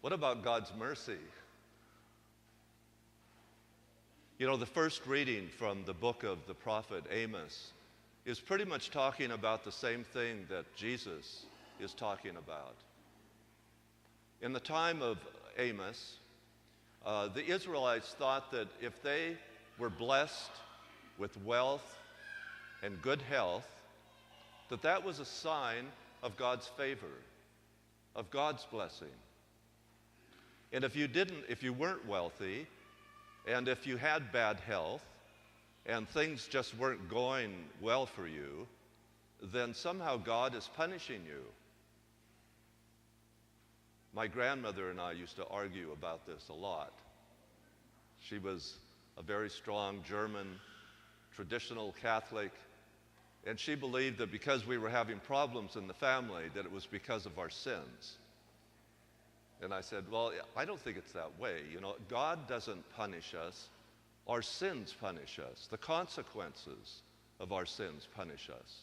What about God's mercy? You know, the first reading from the book of the prophet Amos is pretty much talking about the same thing that Jesus is talking about. In the time of Amos, the Israelites thought that if they were blessed with wealth and good health, that was a sign of God's favor, of God's blessing. And if you weren't wealthy, and if you had bad health, and things just weren't going well for you, then somehow God is punishing you. My grandmother and I used to argue about this a lot. She was a very strong German, traditional Catholic, and she believed that because we were having problems in the family, that it was because of our sins. And I said, well, I don't think it's that way. You know, God doesn't punish us. Our sins punish us. The consequences of our sins punish us.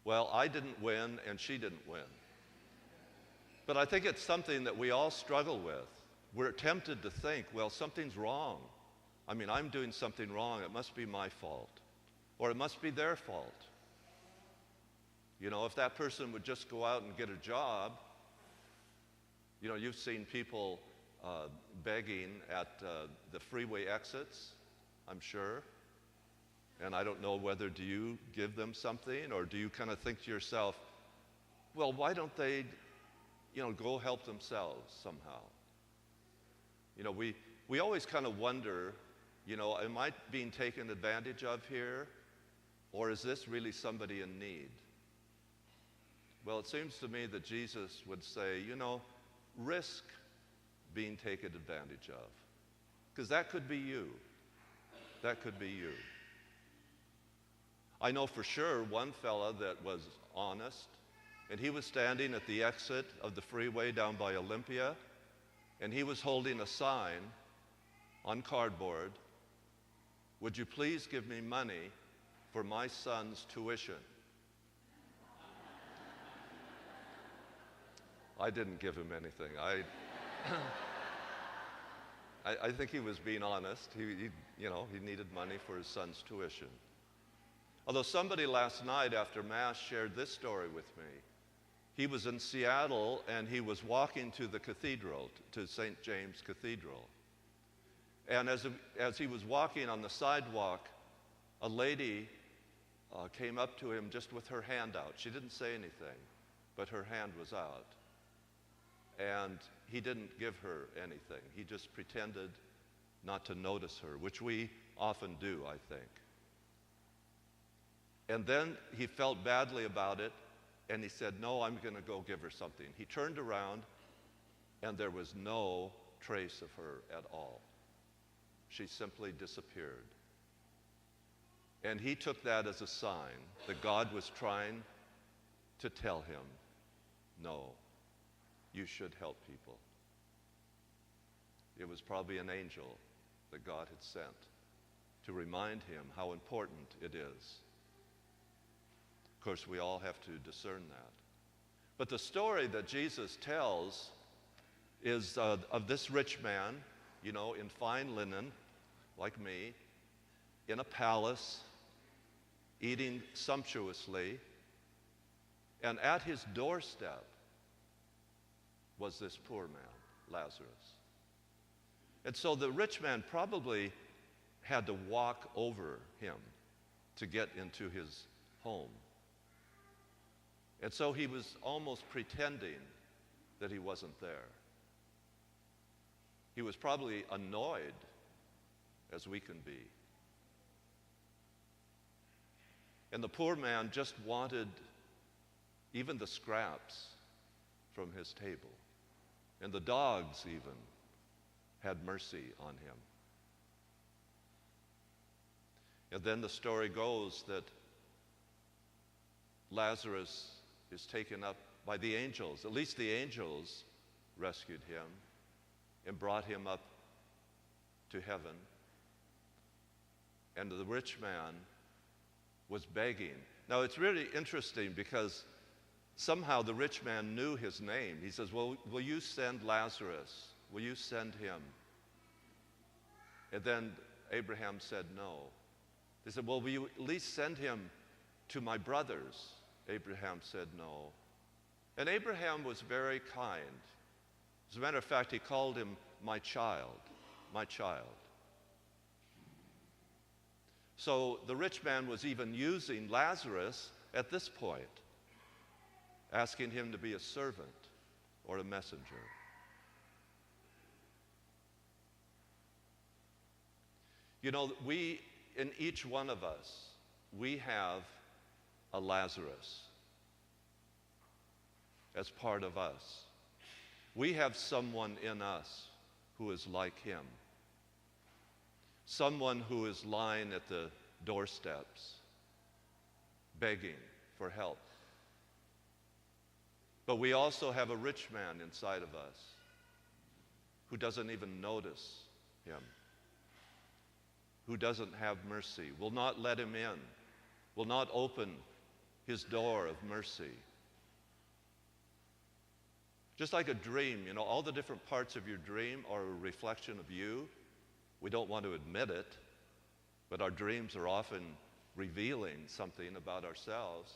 Well, I didn't win, and she didn't win. But I think it's something that we all struggle with. We're tempted to think, well, something's wrong. I mean, I'm doing something wrong. It must be my fault. Or it must be their fault. You know, if that person would just go out and get a job. You know, you've seen people begging at the freeway exits, I'm sure. And I don't know whether do you give them something, or do you kind of think to yourself, well, why don't they, you know, go help themselves somehow? You know, we always kind of wonder, you know, am I being taken advantage of here, or is this really somebody in need? Well, it seems to me that Jesus would say, you know, risk being taken advantage of, because that could be you. That could be you. I know for sure one fella that was honest, and he was standing at the exit of the freeway down by Olympia, and he was holding a sign on cardboard, "Would you please give me money for my son's tuition?" I didn't give him anything. I think he was being honest. He needed money for his son's tuition. Although somebody last night after Mass shared this story with me. He was in Seattle and he was walking to the cathedral, to St. James Cathedral. And as he was walking on the sidewalk, a lady came up to him just with her hand out. She didn't say anything, but her hand was out. And he didn't give her anything. He just pretended not to notice her, which we often do, I think. And then he felt badly about it, and he said, "No, I'm going to go give her something." He turned around, and there was no trace of her at all. She simply disappeared. And he took that as a sign that God was trying to tell him, no, you should help people. It was probably an angel that God had sent to remind him how important it is. Of course, we all have to discern that. But the story that Jesus tells is of this rich man, you know, in fine linen, like me, in a palace, eating sumptuously, and at his doorstep was this poor man, Lazarus. And so the rich man probably had to walk over him to get into his home. And so he was almost pretending that he wasn't there. He was probably annoyed, as we can be. And the poor man just wanted even the scraps from his table. And the dogs even had mercy on him. And then the story goes that Lazarus is taken up by the angels. At least the angels rescued him and brought him up to heaven. And the rich man was begging. Now it's really interesting because Somehow the rich man knew his name. He says, well, will you send Lazarus? Will you send him? And then Abraham said no. They said, well, will you at least send him to my brothers? Abraham said no. And Abraham was very kind. As a matter of fact, he called him my child, my child. So the rich man was even using Lazarus at this point, asking him to be a servant or a messenger. You know, in each one of us, we have a Lazarus as part of us. We have someone in us who is like him. Someone who is lying at the doorsteps, begging for help. But we also have a rich man inside of us who doesn't even notice him, who doesn't have mercy, will not let him in, will not open his door of mercy. Just like a dream, you know, all the different parts of your dream are a reflection of you. We don't want to admit it, but our dreams are often revealing something about ourselves,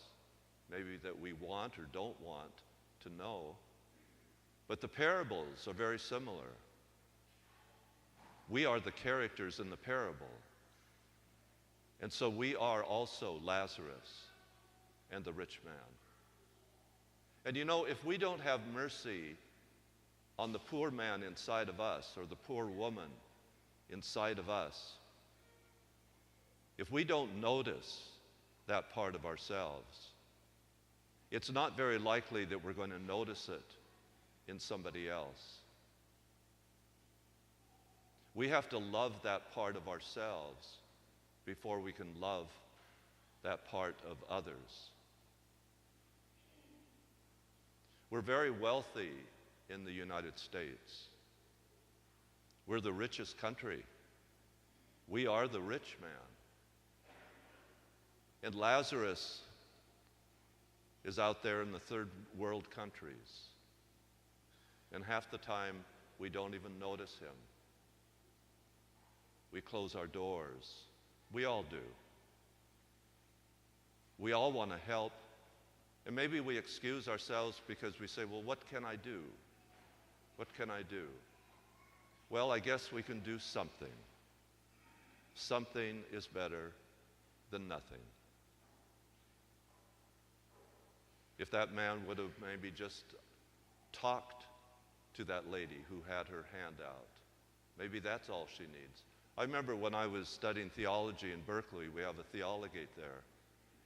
maybe that we want or don't want to know. But the parables are very similar. We are the characters in the parable. And so we are also Lazarus and the rich man. And you know, if we don't have mercy on the poor man inside of us or the poor woman inside of us, if we don't notice that part of ourselves, it's not very likely that we're going to notice it in somebody else. We have to love that part of ourselves before we can love that part of others. We're very wealthy in the United States. We're the richest country. We are the rich man. And Lazarus is out there in the third world countries. And half the time, we don't even notice him. We close our doors. We all do. We all want to help. And maybe we excuse ourselves because we say, well, what can I do? What can I do? Well, I guess we can do something. Something is better than nothing. If that man would have maybe just talked to that lady who had her hand out, maybe that's all she needs. I remember when I was studying theology in Berkeley, we have a theologate there,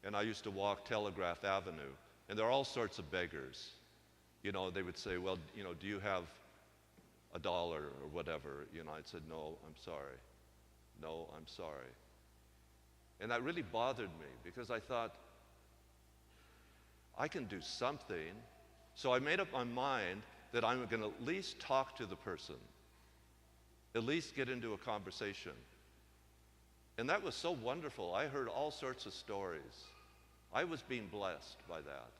and I used to walk Telegraph Avenue, and there are all sorts of beggars. You know, they would say, well, you know, do you have $1 or whatever? You know, I'd said, no, I'm sorry. No, I'm sorry. And that really bothered me because I thought, I can do something. So I made up my mind that I'm going to at least talk to the person, at least get into a conversation. And that was so wonderful. I heard all sorts of stories. I was being blessed by that.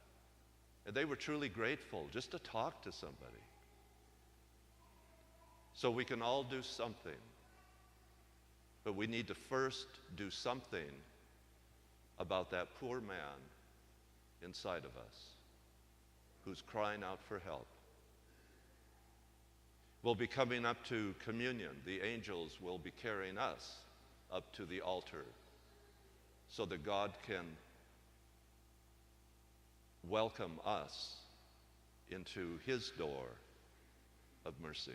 And they were truly grateful just to talk to somebody. So we can all do something. But we need to first do something about that poor man inside of us who's crying out for help. We'll be coming up to communion. The angels will be carrying us up to the altar so that God can welcome us into his door of mercy.